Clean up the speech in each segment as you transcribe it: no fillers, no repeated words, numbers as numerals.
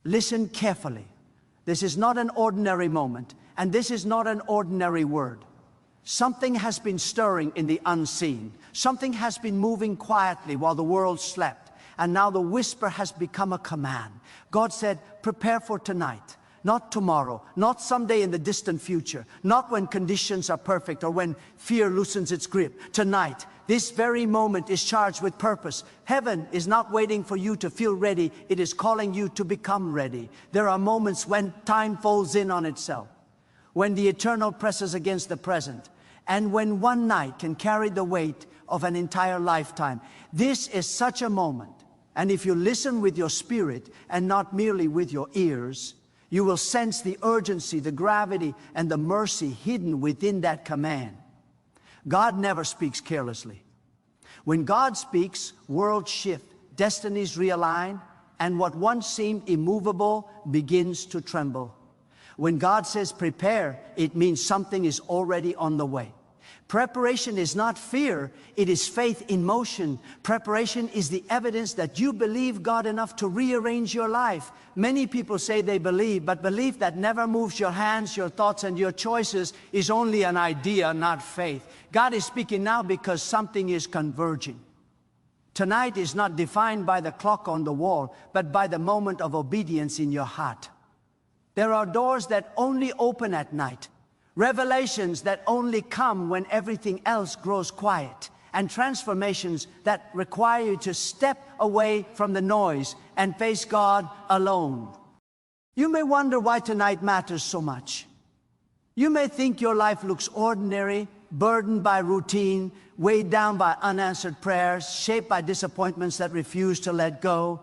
Listen carefully. This is not an ordinary moment, and this is not an ordinary word. Something has been stirring in the unseen. Something has been moving quietly while the world slept, and now the whisper has become a command. God said, prepare for tonight, not tomorrow, not someday in the distant future, not when conditions are perfect or when fear loosens its grip. Tonight, this very moment is charged with purpose. Heaven is not waiting for you to feel ready. It is calling you to become ready. There are moments when time folds in on itself, when the eternal presses against the present, and when one night can carry the weight of an entire lifetime. This is such a moment. And if you listen with your spirit and not merely with your ears, you will sense the urgency, the gravity, and the mercy hidden within that command. God never speaks carelessly. When God speaks, worlds shift, destinies realign, and what once seemed immovable begins to tremble. When God says prepare, it means something is already on the way. Preparation is not fear, it is faith in motion. Preparation is the evidence that you believe God enough to rearrange your life. Many people say they believe, but belief that never moves your hands, your thoughts, and your choices is only an idea, not faith. God is speaking now because something is converging. Tonight is not defined by the clock on the wall, but by the moment of obedience in your heart. There are doors that only open at night. Revelations that only come when everything else grows quiet, and transformations that require you to step away from the noise and face God alone. You may wonder why tonight matters so much. You may think your life looks ordinary, burdened by routine, weighed down by unanswered prayers, shaped by disappointments that refuse to let go.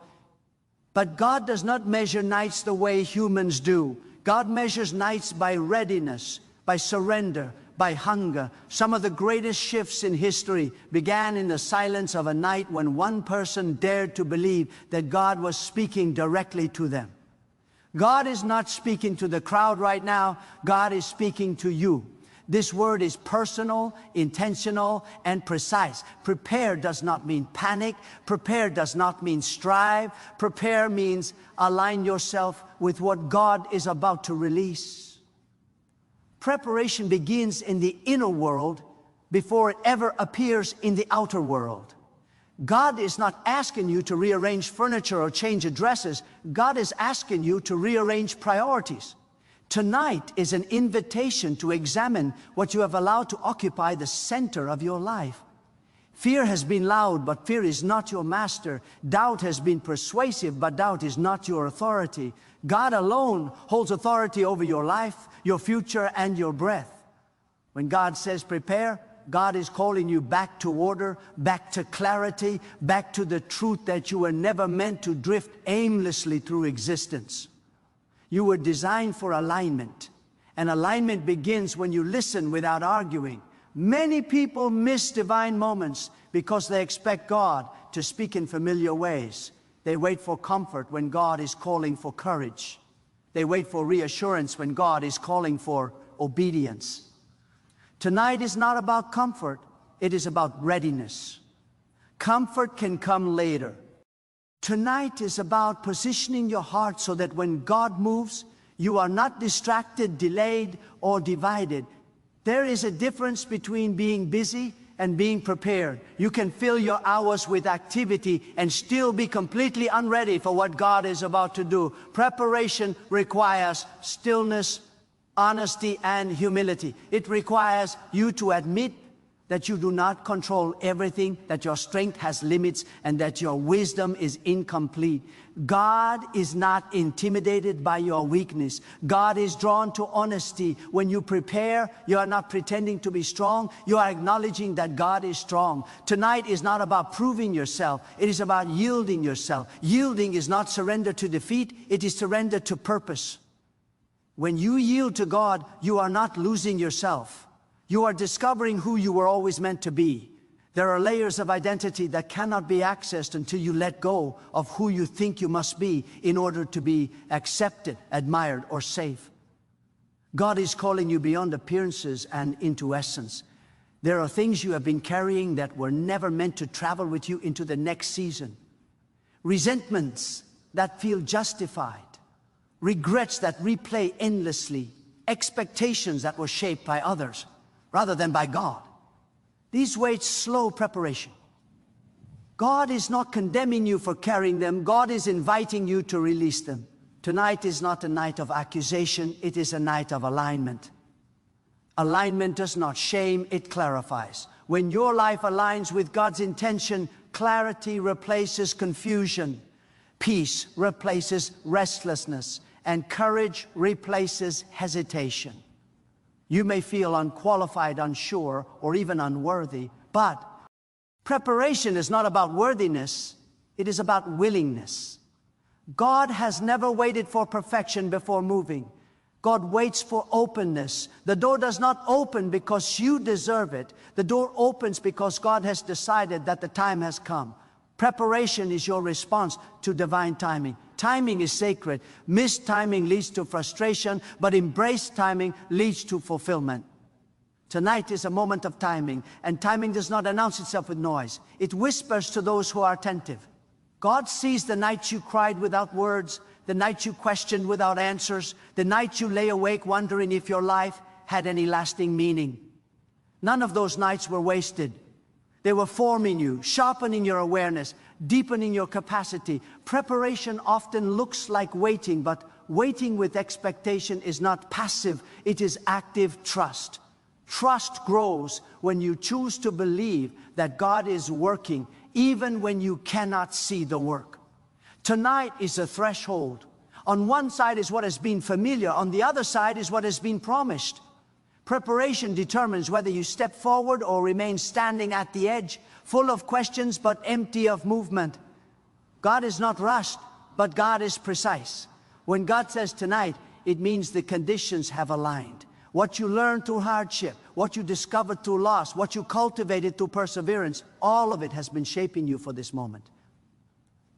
But God does not measure nights the way humans do. God measures nights by readiness, by surrender, by hunger. Some of the greatest shifts in history began in the silence of a night when one person dared to believe that God was speaking directly to them. God is not speaking to the crowd right now. God is speaking to you. This word is personal, intentional, and precise. Prepare does not mean panic. Prepare does not mean strive. Prepare means align yourself with what God is about to release. Preparation begins in the inner world before it ever appears in the outer world. God is not asking you to rearrange furniture or change addresses. God is asking you to rearrange priorities. Tonight is an invitation to examine what you have allowed to occupy the center of your life. Fear has been loud, but fear is not your master. Doubt has been persuasive, but doubt is not your authority. God alone holds authority over your life, your future, and your breath. When God says prepare, God is calling you back to order, back to clarity, back to the truth that you were never meant to drift aimlessly through existence. You were designed for alignment, and alignment begins when you listen without arguing. Many people miss divine moments because they expect God to speak in familiar ways. They wait for comfort when God is calling for courage. They wait for reassurance when God is calling for obedience. Tonight is not about comfort, it is about readiness. Comfort can come later. Tonight is about positioning your heart so that when God moves, you are not distracted, delayed, or divided. There is a difference between being busy and being prepared. You can fill your hours with activity and still be completely unready for what God is about to do. Preparation requires stillness, honesty, and humility. It requires you to admit that you do not control everything, that your strength has limits, and that your wisdom is incomplete. God is not intimidated by your weakness. God is drawn to honesty. When you prepare, you are not pretending to be strong. You are acknowledging that God is strong. Tonight is not about proving yourself. It is about yielding yourself. Yielding is not surrender to defeat. It is surrender to purpose. When you yield to God, you are not losing yourself. You are discovering who you were always meant to be. There are layers of identity that cannot be accessed until you let go of who you think you must be in order to be accepted, admired, or safe. God is calling you beyond appearances and into essence. There are things you have been carrying that were never meant to travel with you into the next season. Resentments that feel justified. regrets that replay endlessly, expectations that were shaped by others rather than by God. These weights slow preparation. God is not condemning you for carrying them. God is inviting you to release them. Tonight is not a night of accusation. It is a night of alignment. Alignment does not shame, it clarifies. When your life aligns with God's intention, clarity replaces confusion. Peace replaces restlessness. And courage replaces hesitation. You may feel unqualified, unsure, or even unworthy, but preparation is not about worthiness, it is about willingness. God has never waited for perfection before moving. God waits for openness. The door does not open because you deserve it. The door opens because God has decided that the time has come. Preparation is your response to divine timing. Timing is sacred. Missed timing leads to frustration, but embraced timing leads to fulfillment. Tonight is a moment of timing, and timing does not announce itself with noise. It whispers to those who are attentive. God sees the nights you cried without words, the nights you questioned without answers, the nights you lay awake wondering if your life had any lasting meaning. None of those nights were wasted. They were forming you, sharpening your awareness, deepening your capacity. Preparation often looks like waiting, but waiting with expectation is not passive, it is active trust. Trust grows when you choose to believe that God is working, even when you cannot see the work. Tonight is a threshold. On one side is what has been familiar, on the other side is what has been promised. Preparation determines whether you step forward or remain standing at the edge, full of questions but empty of movement. God is not rushed, but God is precise. When God says tonight, it means the conditions have aligned. What you learned through hardship, what you discovered through loss, what you cultivated through perseverance, all of it has been shaping you for this moment.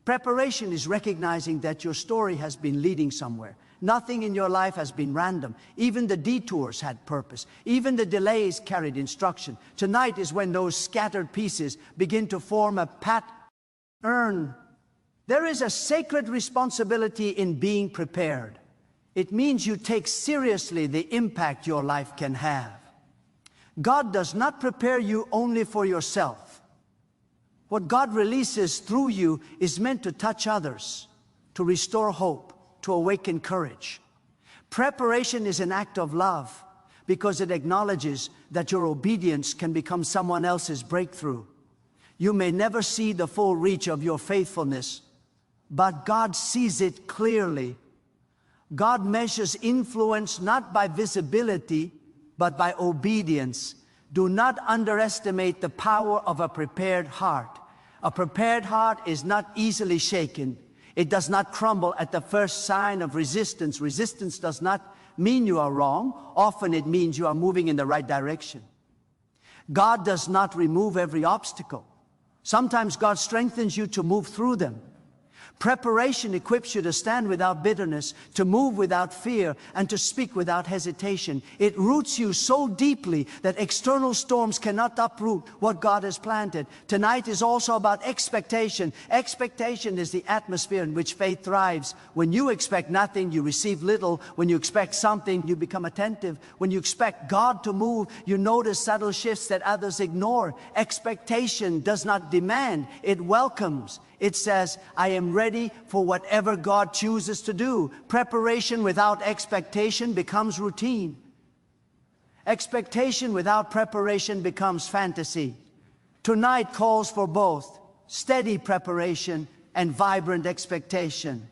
Preparation is recognizing that your story has been leading somewhere. Nothing in your life has been random. Even the detours had purpose. Even the delays carried instruction. Tonight is when those scattered pieces begin to form a pattern. There is a sacred responsibility in being prepared. It means you take seriously the impact your life can have. God does not prepare you only for yourself. What God releases through you is meant to touch others, to restore hope, to awaken courage. Preparation is an act of love because it acknowledges that your obedience can become someone else's breakthrough. You may never see the full reach of your faithfulness, but God sees it clearly. God measures influence not by visibility, but by obedience. Do not underestimate the power of a prepared heart. A prepared heart is not easily shaken. It does not crumble at the first sign of resistance. Resistance does not mean you are wrong. Often it means you are moving in the right direction. God does not remove every obstacle. Sometimes God strengthens you to move through them. Preparation equips you to stand without bitterness, to move without fear, and to speak without hesitation. It roots you so deeply that external storms cannot uproot what God has planted. Tonight is also about expectation. Expectation is the atmosphere in which faith thrives. When you expect nothing, you receive little. When you expect something, you become attentive. When you expect God to move, you notice subtle shifts that others ignore. Expectation does not demand, it welcomes. It says, I am ready for whatever God chooses to do. Preparation without expectation becomes routine. Expectation without preparation becomes fantasy. Tonight calls for both steady preparation and vibrant expectation.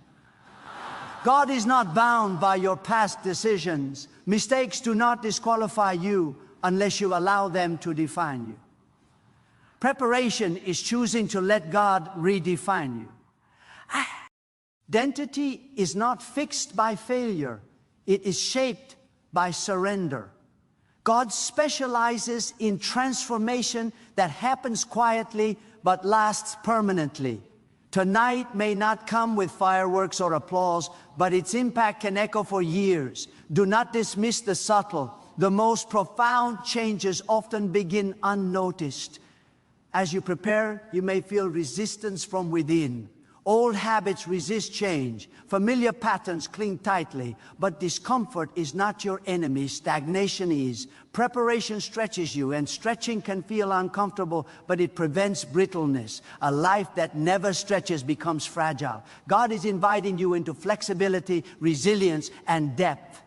God is not bound by your past decisions. Mistakes do not disqualify you unless you allow them to define you. Preparation is choosing to let God redefine you. Identity is not fixed by failure. It is shaped by surrender. God specializes in transformation that happens quietly but lasts permanently. Tonight may not come with fireworks or applause, but its impact can echo for years. Do not dismiss the subtle. The most profound changes often begin unnoticed. As you prepare, you may feel resistance from within. Old habits resist change. Familiar patterns cling tightly. But discomfort is not your enemy. Stagnation is. Preparation stretches you, and stretching can feel uncomfortable, but it prevents brittleness. A life that never stretches becomes fragile. God is inviting you into flexibility, resilience, and depth.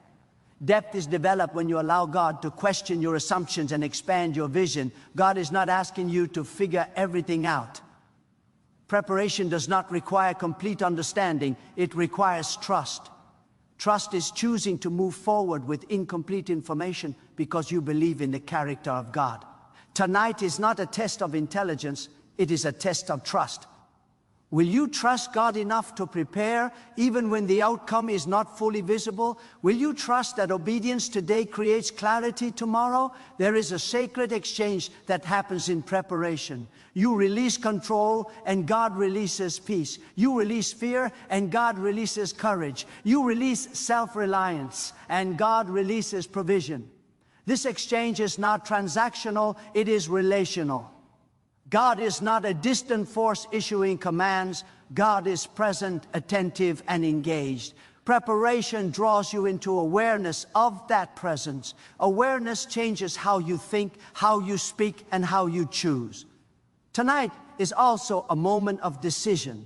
Depth is developed when you allow God to question your assumptions and expand your vision. God is not asking you to figure everything out. Preparation does not require complete understanding. It requires trust. Trust is choosing to move forward with incomplete information because you believe in the character of God. Tonight is not a test of intelligence. It is a test of trust. Will you trust God enough to prepare even when the outcome is not fully visible? Will you trust that obedience today creates clarity tomorrow? There is a sacred exchange that happens in preparation. You release control and God releases peace. You release fear and God releases courage. You release self-reliance and God releases provision. This exchange is not transactional, it is relational. God is not a distant force issuing commands. God is present, attentive, and engaged. Preparation draws you into awareness of that presence. Awareness changes how you think, how you speak, and how you choose. Tonight is also a moment of decision.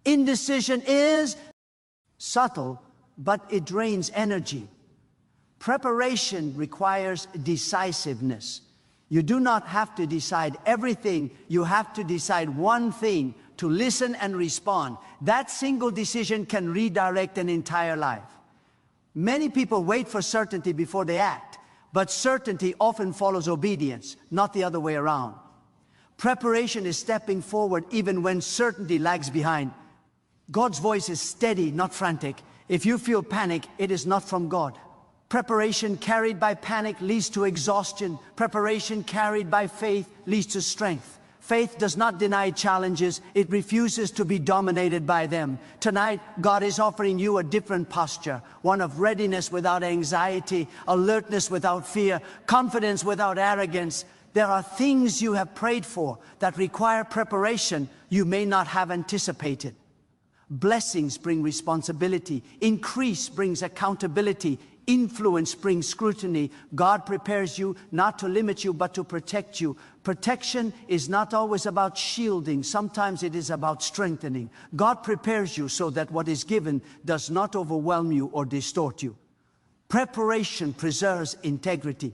Indecision is subtle, but it drains energy. Preparation requires decisiveness. You do not have to decide everything. You have to decide one thing, to listen and respond. That single decision can redirect an entire life. Many people wait for certainty before they act, but certainty often follows obedience, not the other way around. Preparation is stepping forward even when certainty lags behind. God's voice is steady, not frantic. If you feel panic, it is not from God. Preparation carried by panic leads to exhaustion. Preparation carried by faith leads to strength. Faith does not deny challenges. It refuses to be dominated by them. Tonight, God is offering you a different posture, one of readiness without anxiety, alertness without fear, confidence without arrogance. There are things you have prayed for that require preparation you may not have anticipated. Blessings bring responsibility. Increase brings accountability. Influence brings scrutiny. God prepares you not to limit you, but to protect you. Protection is not always about shielding. Sometimes it is about strengthening. God prepares you so that what is given does not overwhelm you or distort you. Preparation preserves integrity.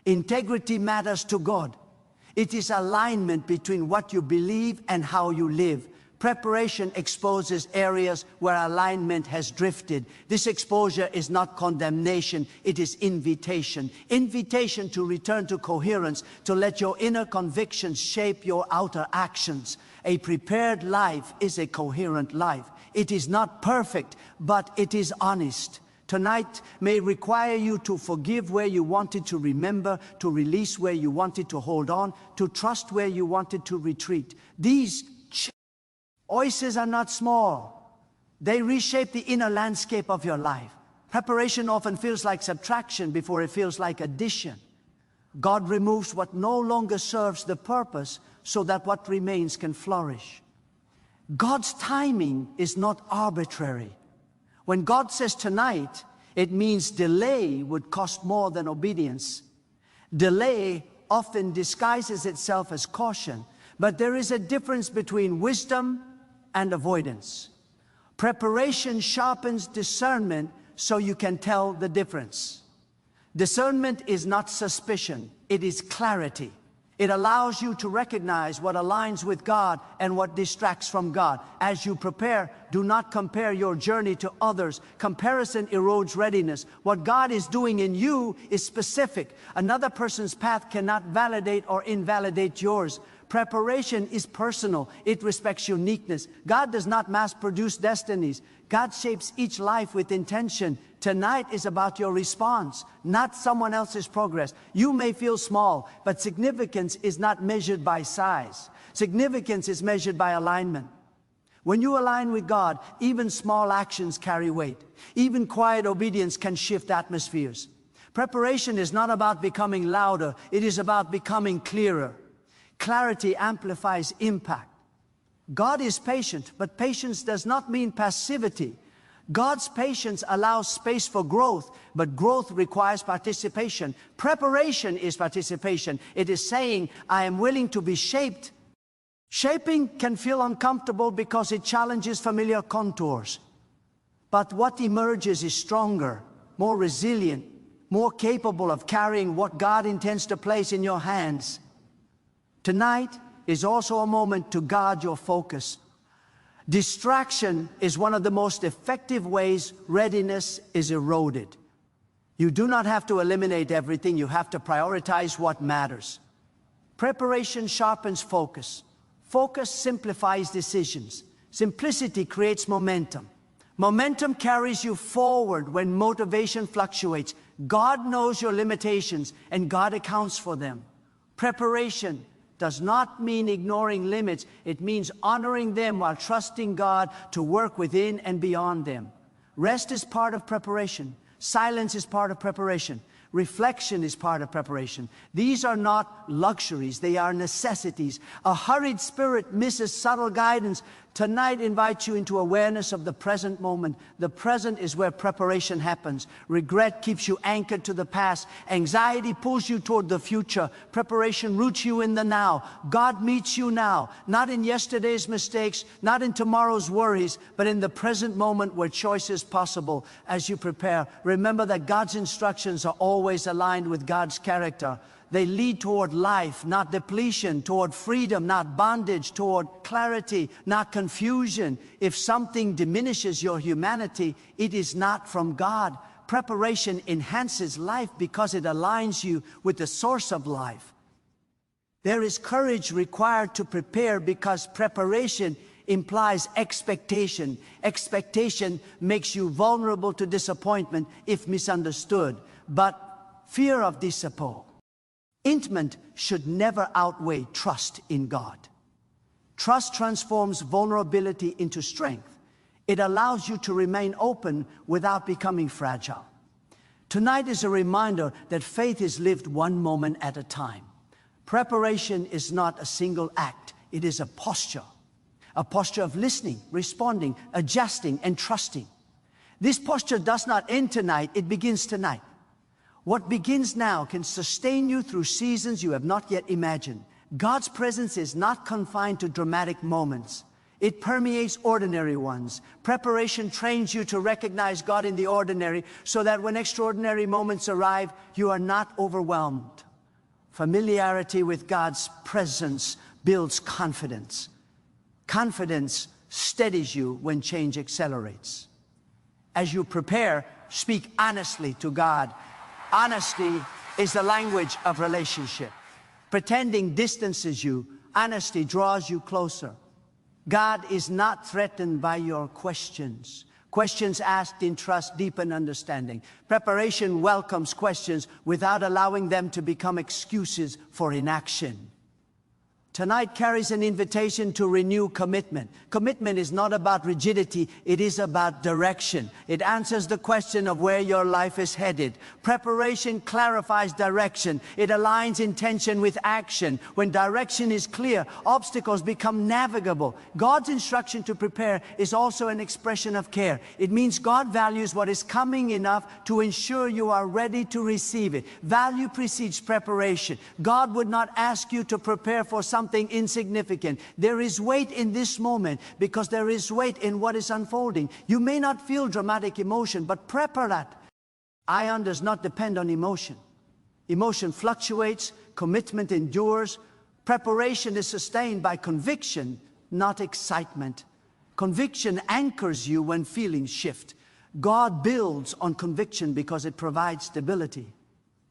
Integrity matters to God. It is alignment between what you believe and how you live. Preparation exposes areas where alignment has drifted. This exposure is not condemnation, it is invitation. Invitation to return to coherence, to let your inner convictions shape your outer actions. A prepared life is a coherent life. It is not perfect, but it is honest. Tonight may require you to forgive where you wanted to remember, to release where you wanted to hold on, to trust where you wanted to retreat. These choices are not small. They reshape the inner landscape of your life. Preparation often feels like subtraction before it feels like addition. God removes what no longer serves the purpose so that what remains can flourish. God's timing is not arbitrary. When God says tonight, it means delay would cost more than obedience. Delay often disguises itself as caution, but there is a difference between wisdom and avoidance. Preparation sharpens discernment so you can tell the difference. Discernment is not suspicion, it is clarity. It allows you to recognize what aligns with God and what distracts from God. As you prepare, do not compare your journey to others. Comparison erodes readiness. What God is doing in you is specific. Another person's path cannot validate or invalidate yours. Preparation is personal. It respects uniqueness. God does not mass-produce destinies. God shapes each life with intention. Tonight is about your response, not someone else's progress. You may feel small, but significance is not measured by size. Significance is measured by alignment. When you align with God, even small actions carry weight. Even quiet obedience can shift atmospheres. Preparation is not about becoming louder. It is about becoming clearer. Clarity amplifies impact. God is patient, but patience does not mean passivity. God's patience allows space for growth, but growth requires participation. Preparation is participation. It is saying, I am willing to be shaped. Shaping can feel uncomfortable because it challenges familiar contours. But what emerges is stronger, more resilient, more capable of carrying what God intends to place in your hands. Tonight is also a moment to guard your focus. Distraction is one of the most effective ways readiness is eroded. You do not have to eliminate everything. You have to prioritize what matters. Preparation sharpens focus. Focus simplifies decisions. Simplicity creates momentum. Momentum carries you forward when motivation fluctuates. God knows your limitations, and God accounts for them. Preparation does not mean ignoring limits. It means honoring them while trusting God to work within and beyond them. Rest is part of preparation. Silence is part of preparation. Reflection is part of preparation. These are not luxuries, they are necessities. A hurried spirit misses subtle guidance. Tonight invites you into awareness of the present moment. The present is where preparation happens. Regret keeps you anchored to the past. Anxiety pulls you toward the future. Preparation roots you in the now. God meets you now, not in yesterday's mistakes, not in tomorrow's worries, but in the present moment where choice is possible. As you prepare, remember that God's instructions are always aligned with God's character. They lead toward life, not depletion, toward freedom, not bondage, toward clarity, not confusion. If something diminishes your humanity, it is not from God. Preparation enhances life because it aligns you with the source of life. There is courage required to prepare because preparation implies expectation. Expectation makes you vulnerable to disappointment if misunderstood, but fear of disappointment. Intimate should never outweigh trust in God. Trust transforms vulnerability into strength. It allows you to remain open without becoming fragile. Tonight is a reminder that faith is lived one moment at a time. Preparation is not a single act. It is a posture of listening, responding, adjusting, and trusting. This posture does not end tonight, it begins tonight. What begins now can sustain you through seasons you have not yet imagined. God's presence is not confined to dramatic moments. It permeates ordinary ones. Preparation trains you to recognize God in the ordinary so that when extraordinary moments arrive, you are not overwhelmed. Familiarity with God's presence builds confidence. Confidence steadies you when change accelerates. As you prepare, speak honestly to God. Honesty is the language of relationship. Pretending distances you. Honesty draws you closer. God is not threatened by your questions. Questions asked in trust deepen understanding. Preparation welcomes questions without allowing them to become excuses for inaction. Tonight carries an invitation to renew commitment. Commitment is not about rigidity, it is about direction. It answers the question of where your life is headed. Preparation clarifies direction. It aligns intention with action. When direction is clear, obstacles become navigable. God's instruction to prepare is also an expression of care. It means God values what is coming enough to ensure you are ready to receive it. Value precedes preparation. God would not ask you to prepare for something insignificant. There is weight in this moment because there is weight in what is unfolding. You may not feel dramatic emotion, but prepare that. Ion does not depend on emotion. Emotion fluctuates, commitment endures. Preparation is sustained by conviction, not excitement. Conviction anchors you when feelings shift. God builds on conviction because it provides stability.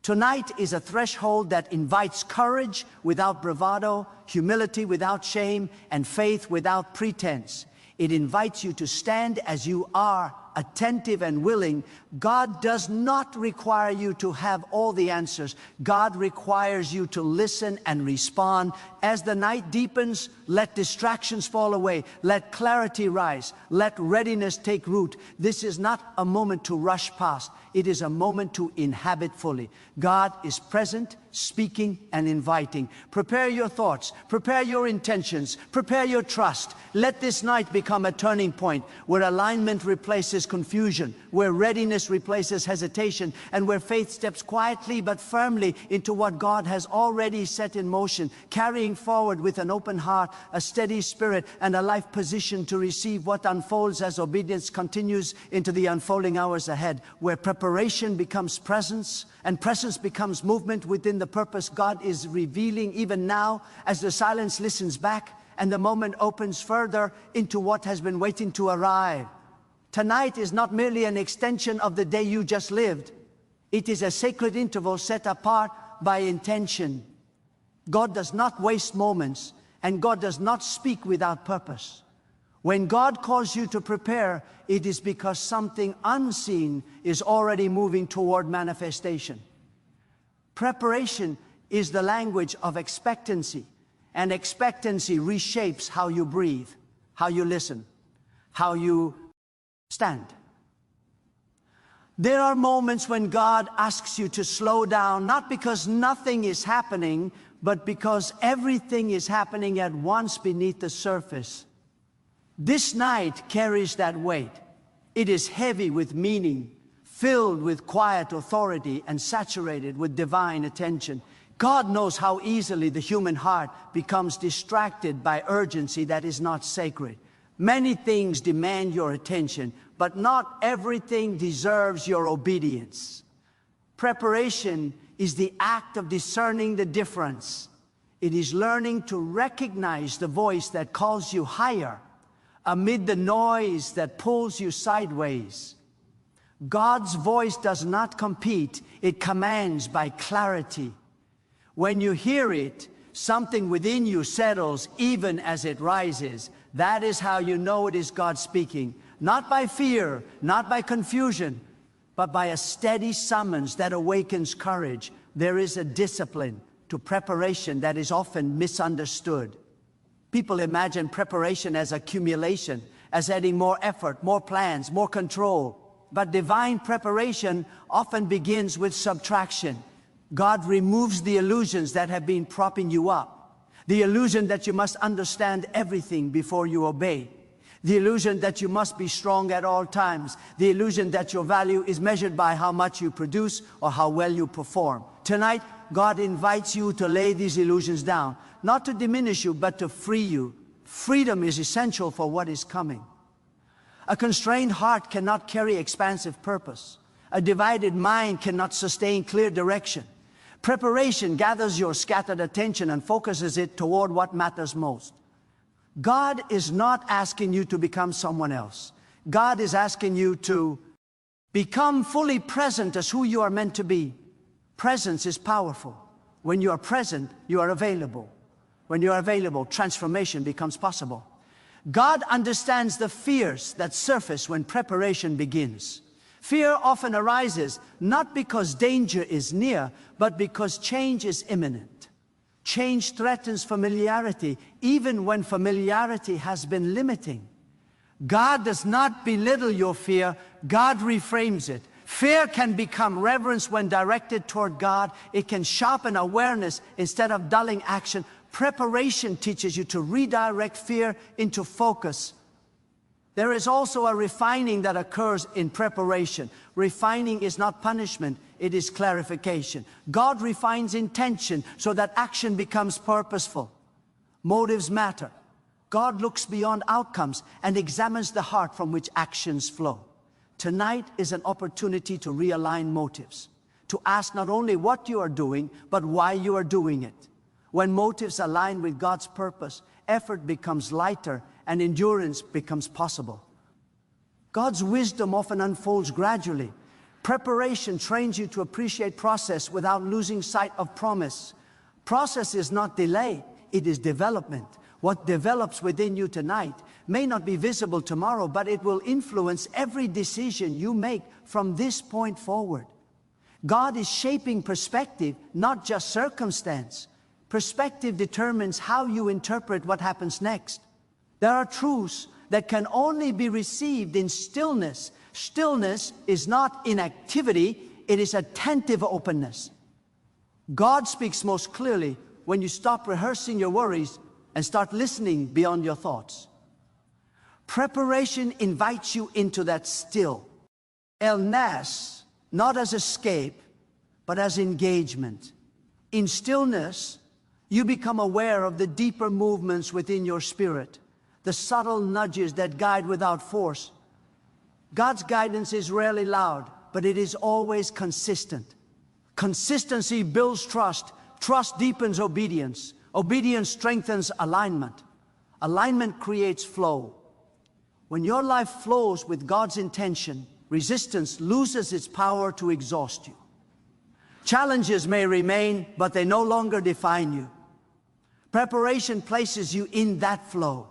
Tonight is a threshold that invites courage without bravado, humility without shame, and faith without pretense. It invites you to stand as you are, attentive and willing. God does not require you to have all the answers. God requires you to listen and respond. as the night deepens, let distractions fall away. Let clarity rise. Let readiness take root. This is not a moment to rush past. It is a moment to inhabit fully. God is present, speaking, and inviting. Prepare your thoughts. Prepare your intentions. Prepare your trust. Let this night become a turning point where alignment replaces confusion, where readiness replaces hesitation, and where faith steps quietly but firmly into what God has already set in motion, carrying forward with an open heart, a steady spirit, and a life positioned to receive what unfolds as obedience continues into the unfolding hours ahead, where preparation becomes presence, and presence becomes movement within the purpose God is revealing even now as the silence listens back and the moment opens further into what has been waiting to arrive. Tonight is not merely an extension of the day you just lived. It is a sacred interval set apart by intention. God does not waste moments, and God does not speak without purpose. When God calls you to prepare, it is because something unseen is already moving toward manifestation. Preparation is the language of expectancy, and expectancy reshapes how you breathe, how you listen, how you stand. There are moments when God asks you to slow down, not because nothing is happening, but because everything is happening at once beneath the surface. This night carries that weight. It is heavy with meaning, filled with quiet authority, and saturated with divine attention. God knows how easily the human heart becomes distracted by urgency that is not sacred. Many things demand your attention, but not everything deserves your obedience. Preparation is the act of discerning the difference. It is learning to recognize the voice that calls you higher amid the noise that pulls you sideways. God's voice does not compete, it commands by clarity. When you hear it, something within you settles even as it rises. That is how you know it is God speaking. Not by fear, not by confusion, but by a steady summons that awakens courage. There is a discipline to preparation that is often misunderstood. People imagine preparation as accumulation, as adding more effort, more plans, more control. But divine preparation often begins with subtraction. God removes the illusions that have been propping you up. The illusion that you must understand everything before you obey. The illusion that you must be strong at all times. The illusion that your value is measured by how much you produce or how well you perform. Tonight, God invites you to lay these illusions down, not to diminish you, but to free you. Freedom is essential for what is coming. A constrained heart cannot carry expansive purpose. A divided mind cannot sustain clear direction. Preparation gathers your scattered attention and focuses it toward what matters most. God is not asking you to become someone else. God is asking you to become fully present as who you are meant to be. Presence is powerful. When you are present, you are available. When you are available, transformation becomes possible. God understands the fears that surface when preparation begins. Fear often arises not because danger is near, but because change is imminent. Change threatens familiarity, even when familiarity has been limiting. God does not belittle your fear, God reframes it. Fear can become reverence when directed toward God. It can sharpen awareness instead of dulling action. Preparation teaches you to redirect fear into focus. There is also a refining that occurs in preparation. Refining is not punishment, it is clarification. God refines intention so that action becomes purposeful. Motives matter. God looks beyond outcomes and examines the heart from which actions flow. Tonight is an opportunity to realign motives, to ask not only what you are doing, but why you are doing it. When motives align with God's purpose, effort becomes lighter and endurance becomes possible. God's wisdom often unfolds gradually. Preparation trains you to appreciate process without losing sight of promise. Process is not delay, it is development. What develops within you tonight may not be visible tomorrow, but it will influence every decision you make from this point forward. God is shaping perspective, not just circumstance. Perspective determines how you interpret what happens next. There are truths that can only be received in stillness. Stillness is not inactivity, it is attentive openness. God speaks most clearly when you stop rehearsing your worries and start listening beyond your thoughts. Preparation invites you into that still. Illness, not as escape, but as engagement. In stillness, you become aware of the deeper movements within your spirit, the subtle nudges that guide without force. God's guidance is rarely loud, but it is always consistent. Consistency builds trust. Trust deepens obedience. Obedience strengthens alignment. Alignment creates flow. When your life flows with God's intention, resistance loses its power to exhaust you. Challenges may remain, but they no longer define you. Preparation places you in that flow.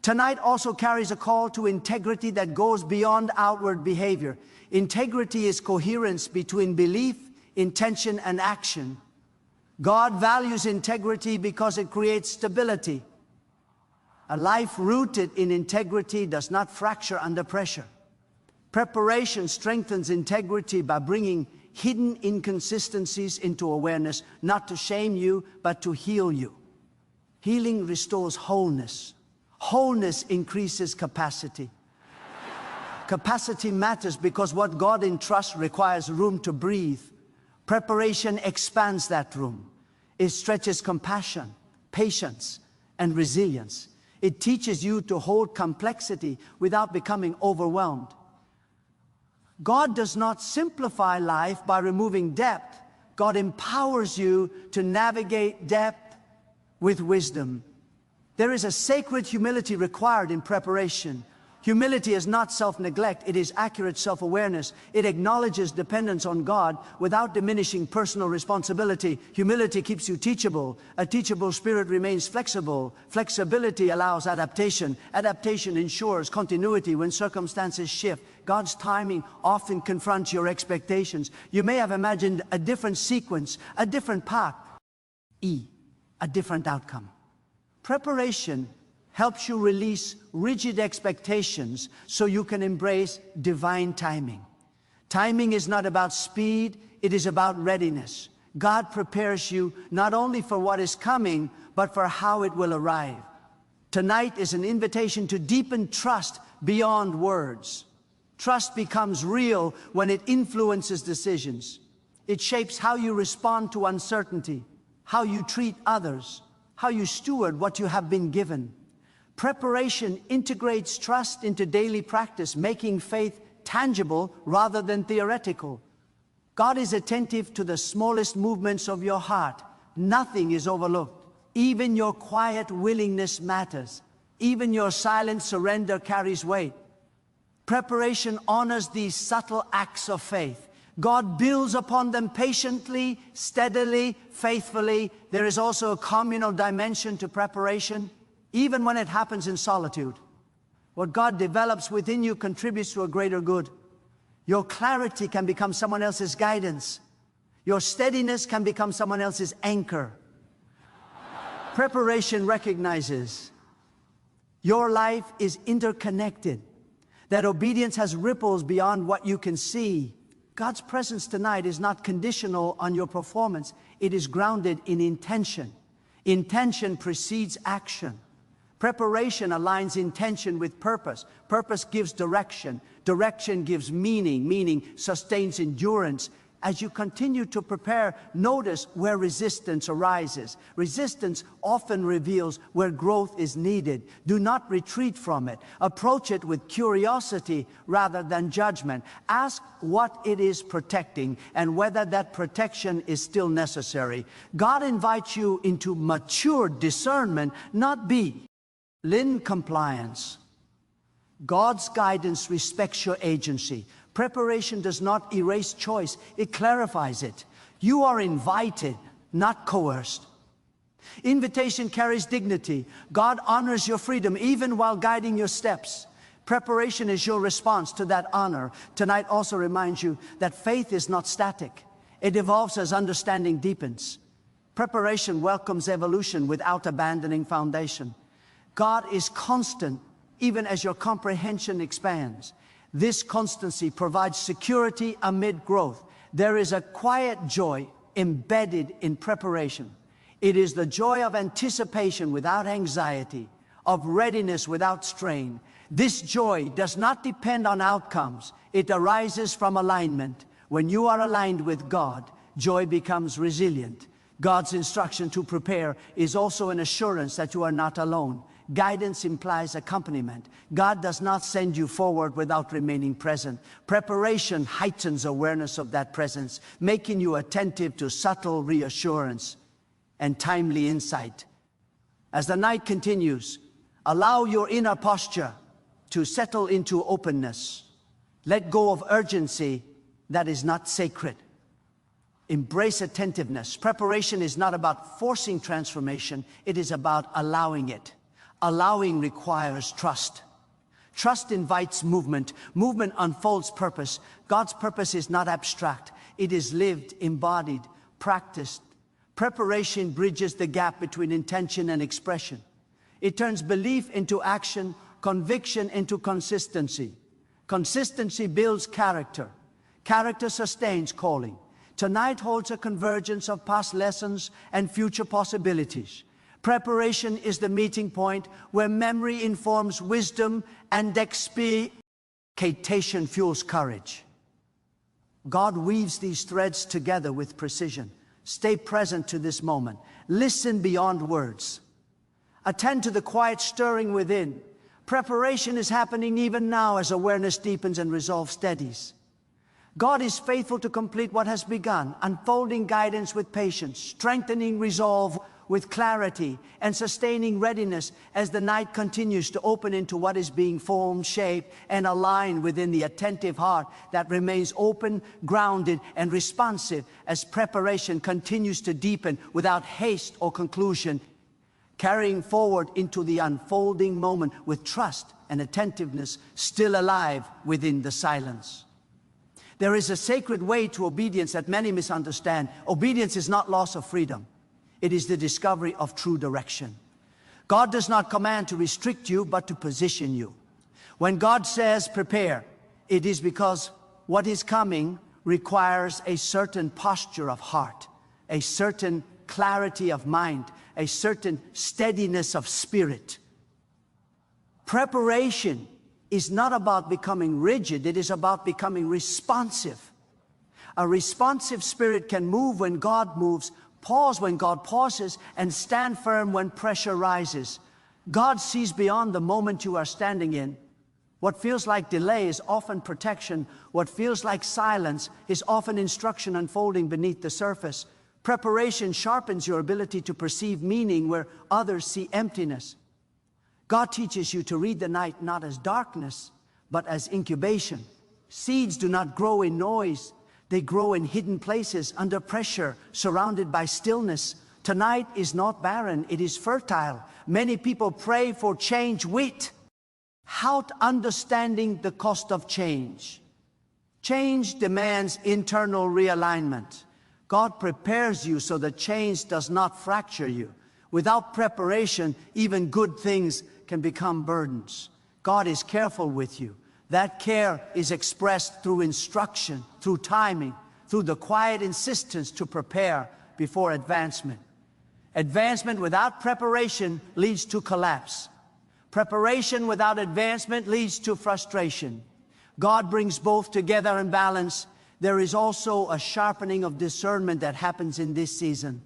Tonight also carries a call to integrity that goes beyond outward behavior. Integrity is coherence between belief, intention, and action. God values integrity because it creates stability. A life rooted in integrity does not fracture under pressure. Preparation strengthens integrity by bringing hidden inconsistencies into awareness, not to shame you, but to heal you. Healing restores wholeness. Wholeness increases capacity. Capacity matters because what God entrusts requires room to breathe. Preparation expands that room. It stretches compassion, patience, and resilience. It teaches you to hold complexity without becoming overwhelmed. God does not simplify life by removing depth. God empowers you to navigate depth with wisdom. There is a sacred humility required in preparation. Humility is not self-neglect, it is accurate self-awareness. It acknowledges dependence on God without diminishing personal responsibility. Humility keeps you teachable. A teachable spirit remains flexible. Flexibility allows adaptation. Adaptation ensures continuity when circumstances shift. God's timing often confronts your expectations. You may have imagined a different sequence, a different path. A different outcome. Preparation helps you release rigid expectations so you can embrace divine timing. Timing is not about speed, it is about readiness. God prepares you not only for what is coming, but for how it will arrive. Tonight is an invitation to deepen trust beyond words. Trust becomes real when it influences decisions. It shapes how you respond to uncertainty, how you treat others, how you steward what you have been given. Preparation integrates trust into daily practice, making faith tangible rather than theoretical. God is attentive to the smallest movements of your heart. Nothing is overlooked. Even your quiet willingness matters. Even your silent surrender carries weight. Preparation honors these subtle acts of faith. God builds upon them patiently, steadily, faithfully. There is also a communal dimension to preparation. Even when it happens in solitude, what God develops within you contributes to a greater good. Your clarity can become someone else's guidance. Your steadiness can become someone else's anchor. Preparation recognizes your life is interconnected, that obedience has ripples beyond what you can see. God's presence tonight is not conditional on your performance. It is grounded in intention. Intention precedes action. Preparation aligns intention with purpose. Purpose gives direction. Direction gives meaning. Meaning sustains endurance. As you continue to prepare, notice where resistance arises. Resistance often reveals where growth is needed. Do not retreat from it. Approach it with curiosity rather than judgment. Ask what it is protecting and whether that protection is still necessary. God invites you into mature discernment, not compliance. God's guidance respects your agency. Preparation does not erase choice, it clarifies it. You are invited, not coerced. Invitation carries dignity. God honors your freedom even while guiding your steps. Preparation is your response to that honor. Tonight also reminds you that faith is not static. It evolves as understanding deepens. Preparation welcomes evolution without abandoning foundation. God is constant even as your comprehension expands. This constancy provides security amid growth. There is a quiet joy embedded in preparation. It is the joy of anticipation without anxiety, of readiness without strain. This joy does not depend on outcomes. It arises from alignment. When you are aligned with God, joy becomes resilient. God's instruction to prepare is also an assurance that you are not alone. Guidance implies accompaniment. God does not send you forward without remaining present. Preparation heightens awareness of that presence, making you attentive to subtle reassurance and timely insight. As the night continues, allow your inner posture to settle into openness. Let go of urgency that is not sacred. Embrace attentiveness. Preparation is not about forcing transformation, it is about allowing it. Allowing requires trust. Trust invites movement. Movement unfolds purpose. God's purpose is not abstract. It is lived, embodied, practiced. Preparation bridges the gap between intention and expression. It turns belief into action, conviction into consistency. Consistency builds character. Character sustains calling. Tonight holds a convergence of past lessons and future possibilities. Preparation is the meeting point where memory informs wisdom and expectation fuels courage. God weaves these threads together with precision. Stay present to this moment. Listen beyond words. Attend to the quiet stirring within. Preparation is happening even now as awareness deepens and resolve steadies. God is faithful to complete what has begun, unfolding guidance with patience, strengthening resolve with clarity, and sustaining readiness as the night continues to open into what is being formed, shaped, and aligned within the attentive heart that remains open, grounded, and responsive as preparation continues to deepen without haste or conclusion, carrying forward into the unfolding moment with trust and attentiveness still alive within the silence. There is a sacred way to obedience that many misunderstand. Obedience is not loss of freedom. It is the discovery of true direction. God does not command to restrict you, but to position you. When God says prepare, it is because what is coming requires a certain posture of heart, a certain clarity of mind, a certain steadiness of spirit. Preparation is not about becoming rigid, it is about becoming responsive. A responsive spirit can move when God moves, pause when God pauses, and stand firm when pressure rises. God sees beyond the moment you are standing in. What feels like delay is often protection. What feels like silence is often instruction unfolding beneath the surface. Preparation sharpens your ability to perceive meaning where others see emptiness. God teaches you to read the night not as darkness, but as incubation. Seeds do not grow in noise. They grow in hidden places, under pressure, surrounded by stillness. Tonight is not barren, it is fertile. Many people pray for change without understanding the cost of change. Change demands internal realignment. God prepares you so that change does not fracture you. Without preparation, even good things can become burdens. God is careful with you. That care is expressed through instruction, through timing, through the quiet insistence to prepare before advancement. Advancement without preparation leads to collapse. Preparation without advancement leads to frustration. God brings both together in balance. There is also a sharpening of discernment that happens in this season.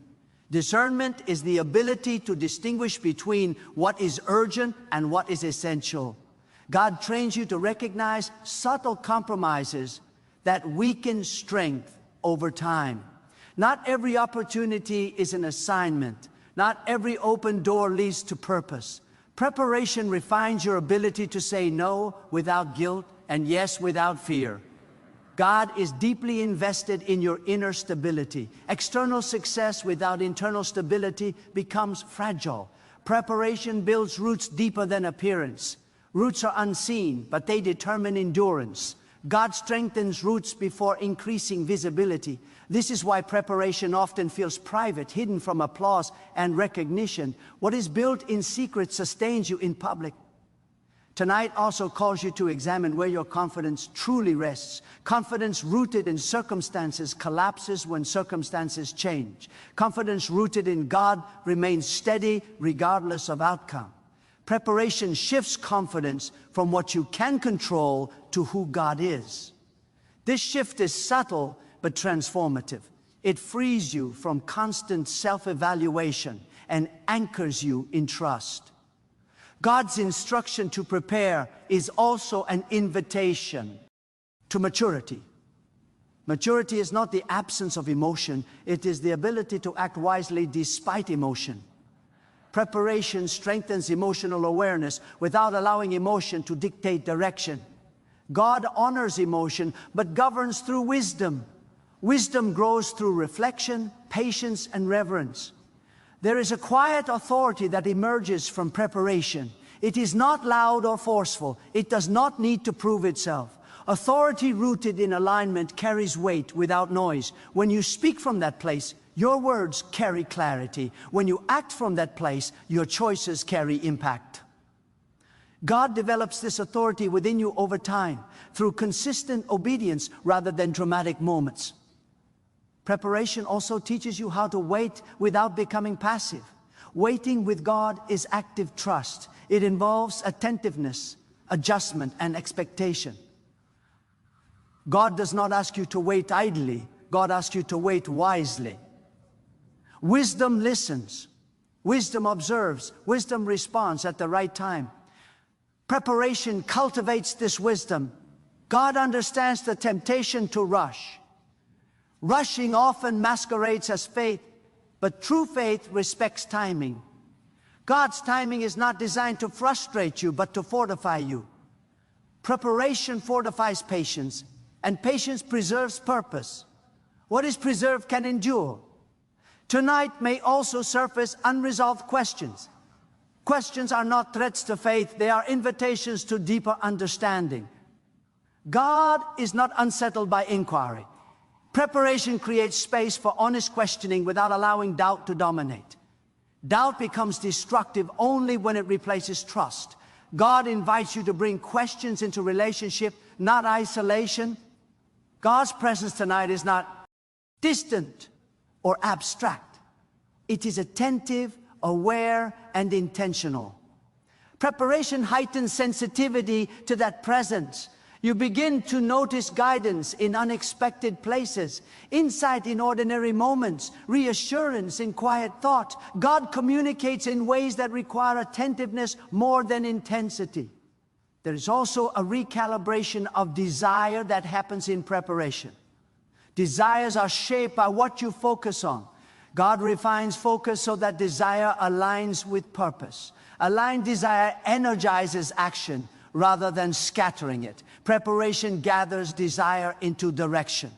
Discernment is the ability to distinguish between what is urgent and what is essential. God trains you to recognize subtle compromises that weaken strength over time. Not every opportunity is an assignment. Not every open door leads to purpose. Preparation refines your ability to say no without guilt and yes without fear. God is deeply invested in your inner stability. External success without internal stability becomes fragile. Preparation builds roots deeper than appearance. Roots are unseen, but they determine endurance. God strengthens roots before increasing visibility. This is why preparation often feels private, hidden from applause and recognition. What is built in secret sustains you in public. Tonight also calls you to examine where your confidence truly rests. Confidence rooted in circumstances collapses when circumstances change. Confidence rooted in God remains steady regardless of outcome. Preparation shifts confidence from what you can control to who God is. This shift is subtle but transformative. It frees you from constant self-evaluation and anchors you in trust. God's instruction to prepare is also an invitation to maturity. Maturity is not the absence of emotion, it is the ability to act wisely despite emotion. Preparation strengthens emotional awareness without allowing emotion to dictate direction. God honors emotion, but governs through wisdom. Wisdom grows through reflection, patience, and reverence. There is a quiet authority that emerges from preparation. It is not loud or forceful. It does not need to prove itself. Authority rooted in alignment carries weight without noise. When you speak from that place, your words carry clarity. When you act from that place, your choices carry impact. God develops this authority within you over time through consistent obedience rather than dramatic moments. Preparation also teaches you how to wait without becoming passive. Waiting with God is active trust. It involves attentiveness, adjustment, and expectation. God does not ask you to wait idly. God asks you to wait wisely. Wisdom listens. Wisdom observes. Wisdom responds at the right time. Preparation cultivates this wisdom. God understands the temptation to rush. Rushing often masquerades as faith, but true faith respects timing. God's timing is not designed to frustrate you, but to fortify you. Preparation fortifies patience, and patience preserves purpose. What is preserved can endure. Tonight may also surface unresolved questions. Questions are not threats to faith, they are invitations to deeper understanding. God is not unsettled by inquiry. Preparation creates space for honest questioning without allowing doubt to dominate. Doubt becomes destructive only when it replaces trust. God invites you to bring questions into relationship, not isolation. God's presence tonight is not distant or abstract. It is attentive, aware, and intentional. Preparation heightens sensitivity to that presence. You begin to notice guidance in unexpected places, insight in ordinary moments, reassurance in quiet thought. God communicates in ways that require attentiveness more than intensity. There is also a recalibration of desire that happens in preparation. Desires are shaped by what you focus on. God refines focus so that desire aligns with purpose. Aligned desire energizes action rather than scattering it. Preparation gathers desire into direction.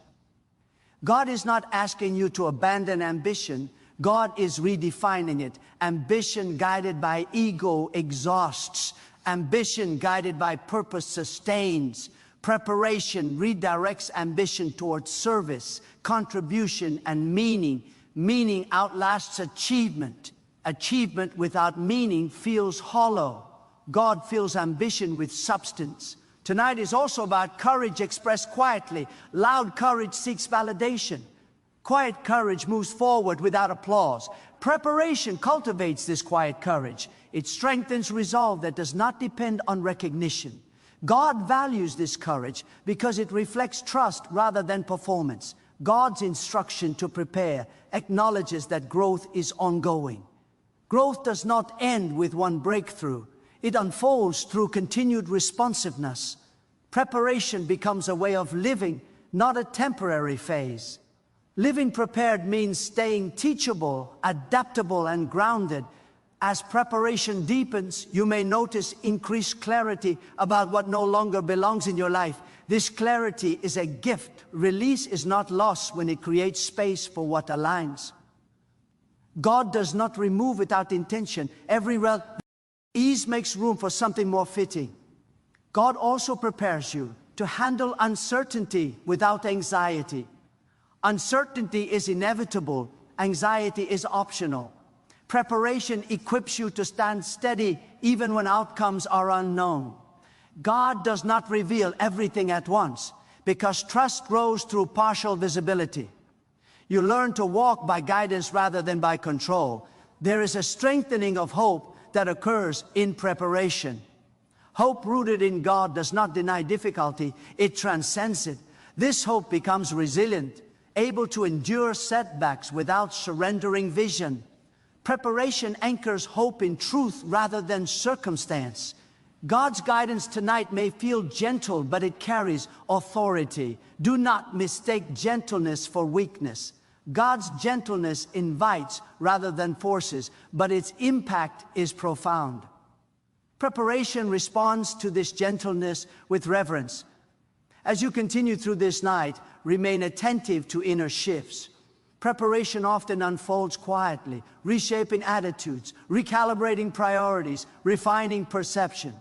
God is not asking you to abandon ambition. God is redefining it. Ambition guided by ego exhausts. Ambition guided by purpose sustains. Preparation redirects ambition towards service, contribution, and meaning. Meaning outlasts achievement. Achievement without meaning feels hollow. God fills ambition with substance. Tonight is also about courage expressed quietly. Loud courage seeks validation. Quiet courage moves forward without applause. Preparation cultivates this quiet courage. It strengthens resolve that does not depend on recognition. God values this courage because it reflects trust rather than performance. God's instruction to prepare acknowledges that growth is ongoing. Growth does not end with one breakthrough. It unfolds through continued responsiveness. Preparation becomes a way of living, not a temporary phase. Living prepared means staying teachable, adaptable, and grounded. As preparation deepens, you may notice increased clarity about what no longer belongs in your life. This clarity is a gift. Release is not loss when it creates space for what aligns. God does not remove without intention. Ease makes room for something more fitting. God also prepares you to handle uncertainty without anxiety. Uncertainty is inevitable, anxiety is optional. Preparation equips you to stand steady even when outcomes are unknown. God does not reveal everything at once, because trust grows through partial visibility. You learn to walk by guidance rather than by control. There is a strengthening of hope that occurs in preparation. Hope rooted in God does not deny difficulty, it transcends it. This hope becomes resilient, able to endure setbacks without surrendering vision. Preparation anchors hope in truth rather than circumstance. God's guidance tonight may feel gentle, but it carries authority. Do not mistake gentleness for weakness. God's gentleness invites rather than forces, but its impact is profound. Preparation responds to this gentleness with reverence. As you continue through this night, remain attentive to inner shifts. Preparation often unfolds quietly, reshaping attitudes, recalibrating priorities, refining perception.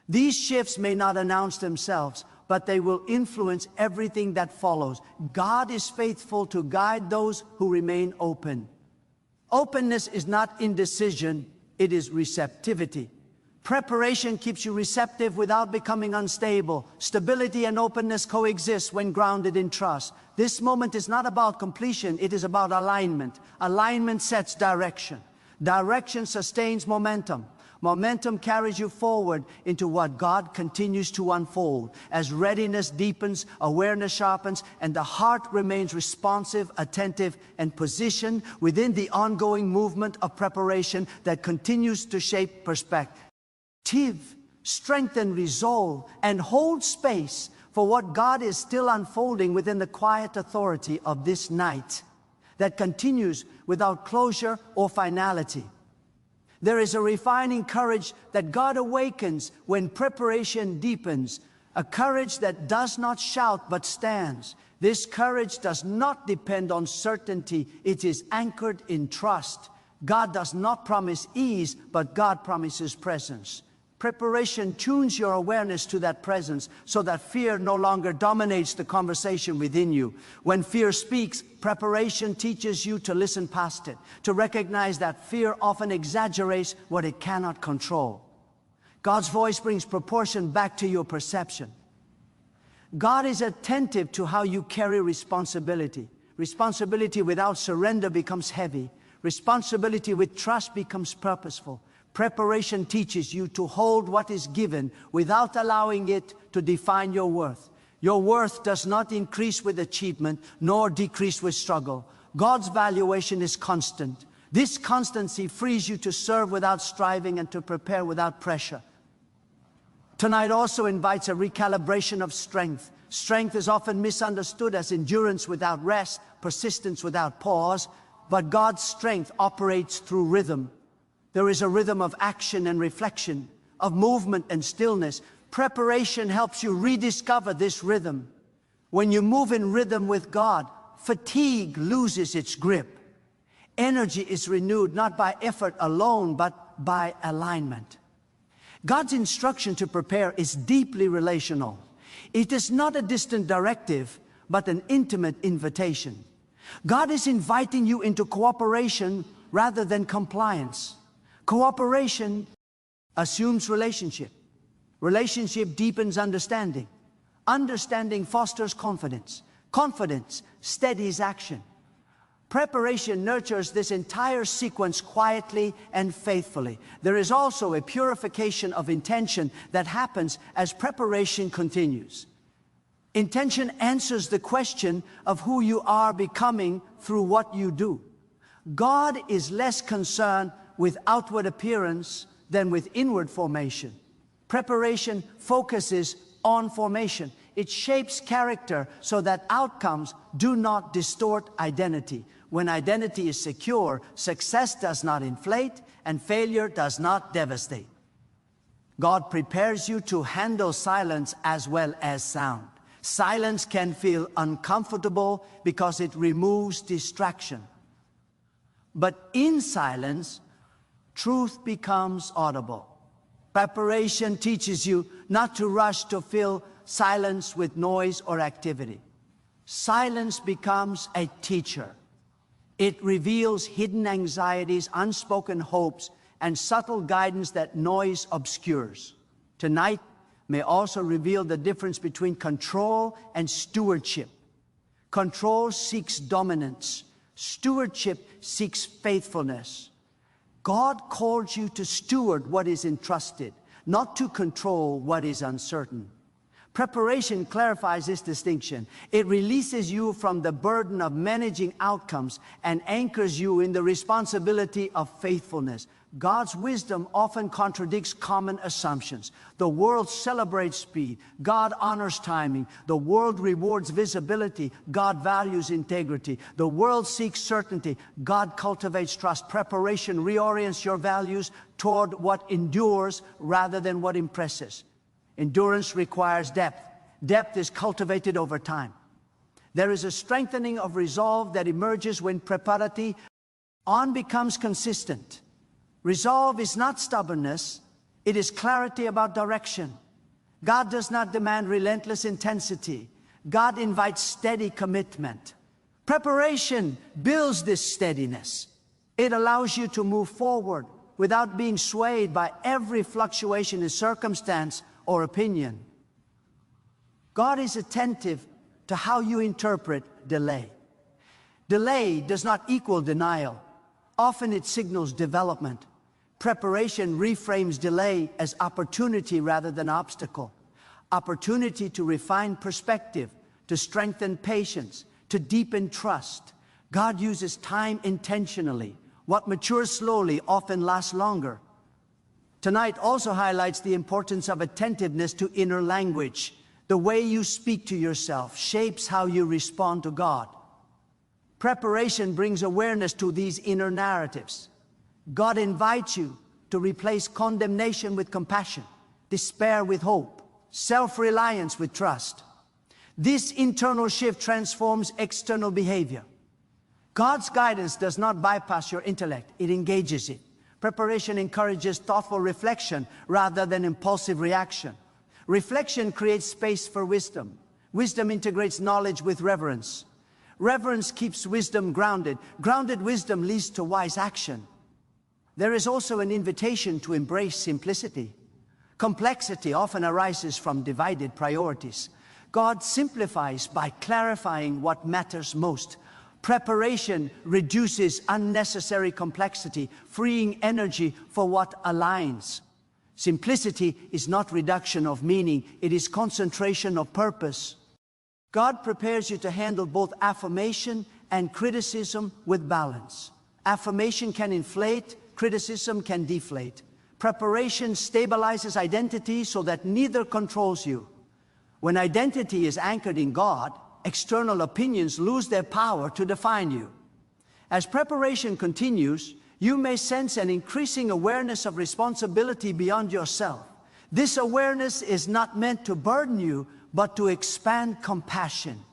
These shifts may not announce themselves, but they will influence everything that follows. God is faithful to guide those who remain open. Openness is not indecision, it is receptivity. Preparation keeps you receptive without becoming unstable. Stability and openness coexist when grounded in trust. This moment is not about completion, it is about alignment. Alignment sets direction. Direction sustains momentum. Momentum carries you forward into what God continues to unfold. As readiness deepens, awareness sharpens, and the heart remains responsive, attentive, and positioned within the ongoing movement of preparation that continues to shape perspective. Strengthen resolve, and hold space for what God is still unfolding within the quiet authority of this night that continues without closure or finality. There is a refining courage that God awakens when preparation deepens, a courage that does not shout but stands. This courage does not depend on certainty, it is anchored in trust. God does not promise ease, but God promises presence. Preparation tunes your awareness to that presence so that fear no longer dominates the conversation within you. When fear speaks, preparation teaches you to listen past it, to recognize that fear often exaggerates what it cannot control. God's voice brings proportion back to your perception. God is attentive to how you carry responsibility. Responsibility without surrender becomes heavy. Responsibility with trust becomes purposeful. Preparation teaches you to hold what is given without allowing it to define your worth. Your worth does not increase with achievement, nor decrease with struggle. God's valuation is constant. This constancy frees you to serve without striving and to prepare without pressure. Tonight also invites a recalibration of strength. Strength is often misunderstood as endurance without rest, persistence without pause, but God's strength operates through rhythm. There is a rhythm of action and reflection, of movement and stillness. Preparation helps you rediscover this rhythm. When you move in rhythm with God, fatigue loses its grip. Energy is renewed not by effort alone, but by alignment. God's instruction to prepare is deeply relational. It is not a distant directive, but an intimate invitation. God is inviting you into cooperation rather than compliance. Cooperation assumes relationship. Relationship deepens understanding. Understanding fosters confidence. Confidence steadies action. Preparation nurtures this entire sequence quietly and faithfully. There is also a purification of intention that happens as preparation continues. Intention answers the question of who you are becoming through what you do. God is less concerned with outward appearance than with inward formation. Preparation focuses on formation. It shapes character so that outcomes do not distort identity. When identity is secure, success does not inflate and failure does not devastate. God prepares you to handle silence as well as sound. Silence can feel uncomfortable because it removes distraction. But in silence, truth becomes audible. Preparation teaches you not to rush to fill silence with noise or activity. Silence becomes a teacher. It reveals hidden anxieties, unspoken hopes, and subtle guidance that noise obscures. Tonight may also reveal the difference between control and stewardship. Control seeks dominance. Stewardship seeks faithfulness. God calls you to steward what is entrusted, not to control what is uncertain. Preparation clarifies this distinction. It releases you from the burden of managing outcomes and anchors you in the responsibility of faithfulness. God's wisdom often contradicts common assumptions. The world celebrates speed. God honors timing. The world rewards visibility. God values integrity. The world seeks certainty. God cultivates trust. Preparation reorients your values toward what endures rather than what impresses. Endurance requires depth. Depth is cultivated over time. There is a strengthening of resolve that emerges when preparatory on becomes consistent. Resolve is not stubbornness, it is clarity about direction. God does not demand relentless intensity. God invites steady commitment. Preparation builds this steadiness. It allows you to move forward without being swayed by every fluctuation in circumstance or opinion. God is attentive to how you interpret delay. Delay does not equal denial. Often it signals development. Preparation reframes delay as opportunity rather than obstacle. Opportunity to refine perspective, to strengthen patience, to deepen trust. God uses time intentionally. What matures slowly often lasts longer. Tonight also highlights the importance of attentiveness to inner language. The way you speak to yourself shapes how you respond to God. Preparation brings awareness to these inner narratives. God invites you to replace condemnation with compassion, despair with hope, self-reliance with trust. This internal shift transforms external behavior. God's guidance does not bypass your intellect, it engages it. Preparation encourages thoughtful reflection rather than impulsive reaction. Reflection creates space for wisdom. Wisdom integrates knowledge with reverence. Reverence keeps wisdom grounded. Grounded wisdom leads to wise action. There is also an invitation to embrace simplicity. Complexity often arises from divided priorities. God simplifies by clarifying what matters most. Preparation reduces unnecessary complexity, freeing energy for what aligns. Simplicity is not reduction of meaning, it is concentration of purpose. God prepares you to handle both affirmation and criticism with balance. Affirmation can inflate, criticism can deflate. Preparation stabilizes identity so that neither controls you. When identity is anchored in God, external opinions lose their power to define you. As preparation continues, you may sense an increasing awareness of responsibility beyond yourself. This awareness is not meant to burden you, but to expand compassion.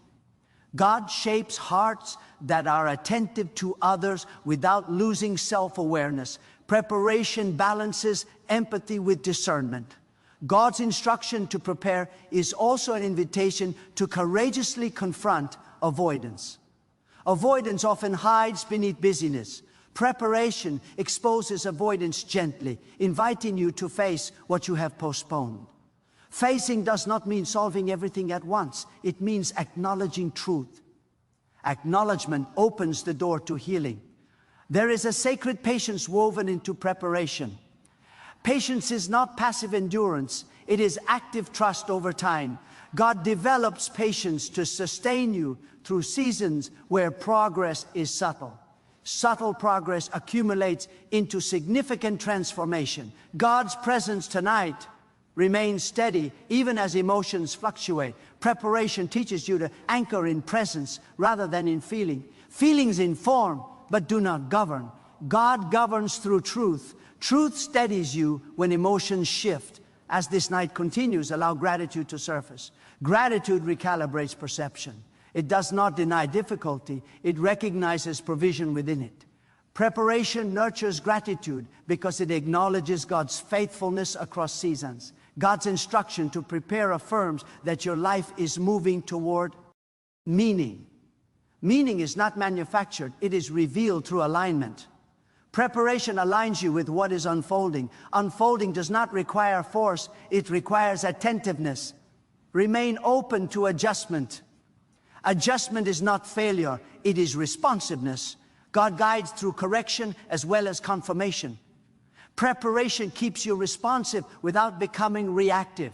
God shapes hearts that are attentive to others without losing self-awareness. Preparation balances empathy with discernment. God's instruction to prepare is also an invitation to courageously confront avoidance. Avoidance often hides beneath busyness. Preparation exposes avoidance gently, inviting you to face what you have postponed. Facing does not mean solving everything at once. It means acknowledging truth. Acknowledgement opens the door to healing. There is a sacred patience woven into preparation. Patience is not passive endurance. It is active trust over time. God develops patience to sustain you through seasons where progress is subtle. Subtle progress accumulates into significant transformation. God's presence tonight remains steady even as emotions fluctuate. Preparation teaches you to anchor in presence rather than in feeling. Feelings inform but do not govern. God governs through truth. Truth steadies you when emotions shift. As this night continues, allow gratitude to surface. Gratitude recalibrates perception. It does not deny difficulty, it recognizes provision within it. Preparation nurtures gratitude because it acknowledges God's faithfulness across seasons. God's instruction to prepare affirms that your life is moving toward meaning. Meaning is not manufactured, it is revealed through alignment. Preparation aligns you with what is unfolding. Unfolding does not require force, it requires attentiveness. Remain open to adjustment. Adjustment is not failure, it is responsiveness. God guides through correction as well as confirmation. Preparation keeps you responsive without becoming reactive.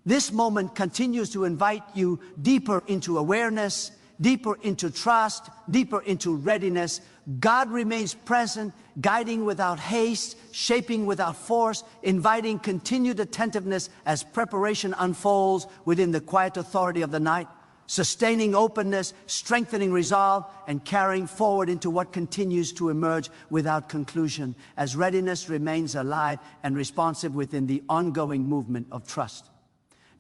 This moment continues to invite you deeper into awareness, deeper into trust, deeper into readiness. God remains present, guiding without haste, shaping without force, inviting continued attentiveness as preparation unfolds within the quiet authority of the night, sustaining openness, strengthening resolve, and carrying forward into what continues to emerge without conclusion, as readiness remains alive and responsive within the ongoing movement of trust.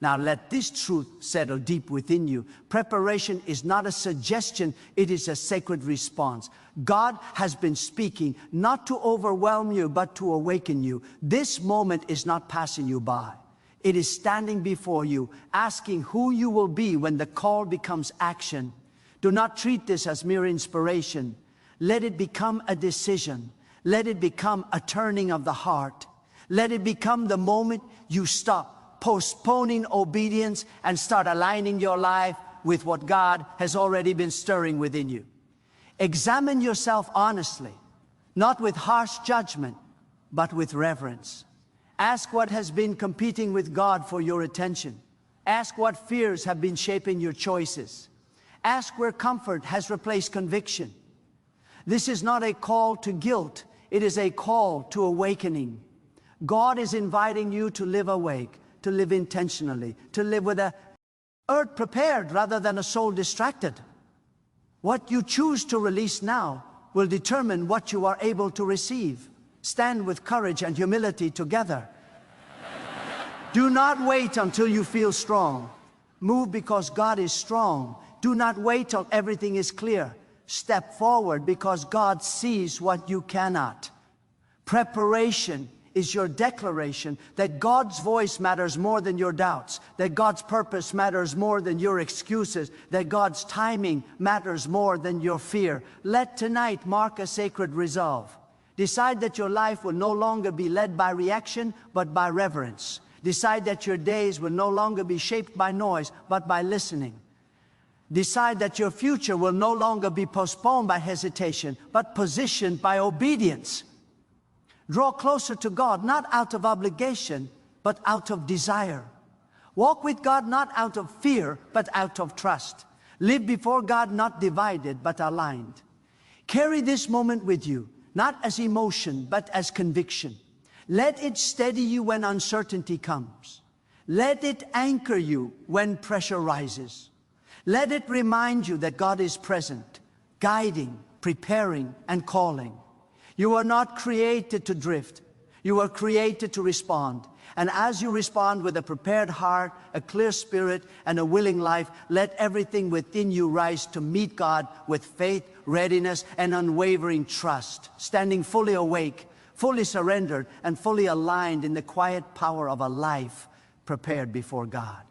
Now let this truth settle deep within you. Preparation is not a suggestion, it is a sacred response. God has been speaking, not to overwhelm you, but to awaken you. This moment is not passing you by. It is standing before you, asking who you will be when the call becomes action. Do not treat this as mere inspiration. Let it become a decision. Let it become a turning of the heart. Let it become the moment you stop postponing obedience and start aligning your life with what God has already been stirring within you. Examine yourself honestly, not with harsh judgment, but with reverence. Ask what has been competing with God for your attention. Ask what fears have been shaping your choices. Ask where comfort has replaced conviction. This is not a call to guilt, it is a call to awakening. God is inviting you to live awake, to live intentionally, to live with a earth prepared rather than a soul distracted. What you choose to release now will determine what you are able to receive. Stand with courage and humility together. Do not wait until you feel strong. Move because God is strong. Do not wait till everything is clear. Step forward because God sees what you cannot. Preparation is your declaration that God's voice matters more than your doubts, that God's purpose matters more than your excuses, that God's timing matters more than your fear. Let tonight mark a sacred resolve. Decide that your life will no longer be led by reaction, but by reverence. Decide that your days will no longer be shaped by noise, but by listening. Decide that your future will no longer be postponed by hesitation, but positioned by obedience. Draw closer to God, not out of obligation, but out of desire. Walk with God not out of fear, but out of trust. Live before God not divided, but aligned. Carry this moment with you, not as emotion, but as conviction. Let it steady you when uncertainty comes. Let it anchor you when pressure rises. Let it remind you that God is present, guiding, preparing, and calling. You are not created to drift. You are created to respond. And as you respond with a prepared heart, a clear spirit, and a willing life, let everything within you rise to meet God with faith, readiness, and unwavering trust, standing fully awake, fully surrendered, and fully aligned in the quiet power of a life prepared before God.